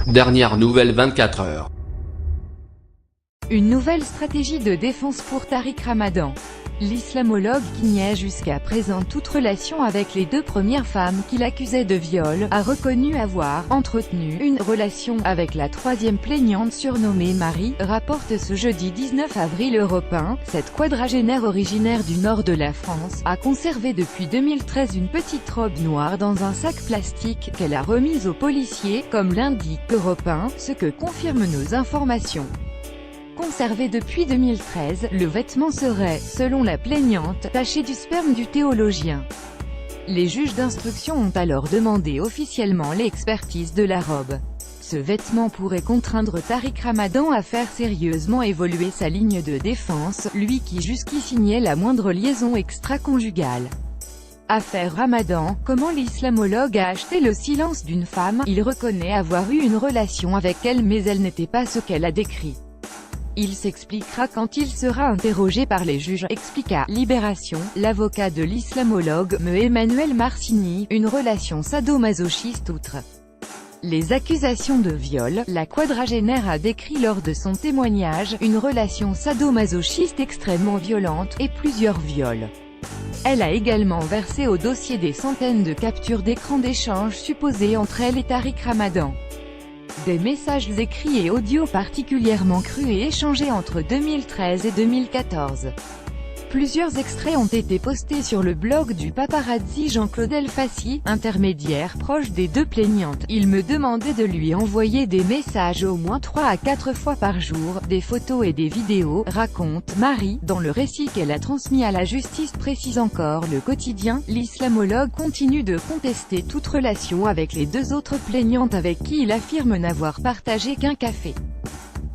Dernière nouvelle 24 heures. Une nouvelle stratégie de défense pour Tariq Ramadan. L'islamologue, qui niait jusqu'à présent toute relation avec les deux premières femmes qu'il accusait de viol, a reconnu avoir entretenu une relation avec la troisième plaignante surnommée Marie, rapporte ce jeudi 19 avril Europe 1. Cette quadragénaire originaire du nord de la France a conservé depuis 2013 une petite robe noire dans un sac plastique qu'elle a remise aux policiers, comme l'indique Europe 1, ce que confirment nos informations. Conservé depuis 2013, le vêtement serait, selon la plaignante, taché du sperme du théologien. Les juges d'instruction ont alors demandé officiellement l'expertise de la robe. Ce vêtement pourrait contraindre Tariq Ramadan à faire sérieusement évoluer sa ligne de défense, lui qui jusqu'ici niait la moindre liaison extra-conjugale. Affaire Ramadan, comment l'islamologue a acheté le silence d'une femme? Il reconnaît avoir eu une relation avec elle mais elle n'était pas ce qu'elle a décrit. Il s'expliquera quand il sera interrogé par les juges, expliqua Libération, l'avocat de l'islamologue, me Emmanuel Marcini, une relation sadomasochiste outre les accusations de viol, la quadragénaire a décrit lors de son témoignage, une relation sadomasochiste extrêmement violente, et plusieurs viols. Elle a également versé au dossier des centaines de captures d'écran d'échanges supposées entre elle et Tariq Ramadan. Des messages écrits et audio particulièrement crus et échangés entre 2013 et 2014. Plusieurs extraits ont été postés sur le blog du paparazzi Jean-Claude Elfassi, intermédiaire proche des deux plaignantes. Il me demandait de lui envoyer des messages au moins 3 à 4 fois par jour, des photos et des vidéos, raconte Marie, dans le récit qu'elle a transmis à la justice, précise encore le quotidien. L'islamologue continue de contester toute relation avec les deux autres plaignantes avec qui il affirme n'avoir partagé qu'un café.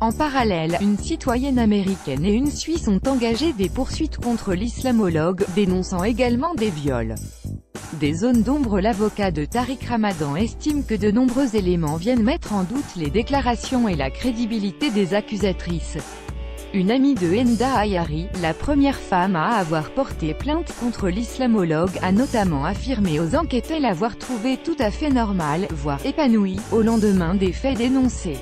En parallèle, une citoyenne américaine et une Suisse ont engagé des poursuites contre l'islamologue, dénonçant également des viols. Des zones d'ombre. L'avocat de Tariq Ramadan estime que de nombreux éléments viennent mettre en doute les déclarations et la crédibilité des accusatrices. Une amie de Enda Ayari, la première femme à avoir porté plainte contre l'islamologue, a notamment affirmé aux enquêteurs l'avoir trouvé tout à fait normal, voire épanoui, au lendemain des faits dénoncés.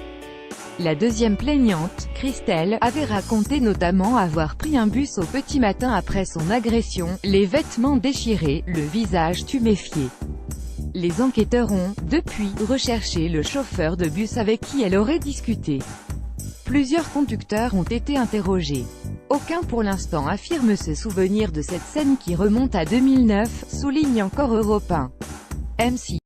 La deuxième plaignante, Christelle, avait raconté notamment avoir pris un bus au petit matin après son agression, les vêtements déchirés, le visage tuméfié. Les enquêteurs ont, depuis, recherché le chauffeur de bus avec qui elle aurait discuté. Plusieurs conducteurs ont été interrogés. Aucun pour l'instant affirme se souvenir de cette scène qui remonte à 2009, souligne encore Europe 1. MC.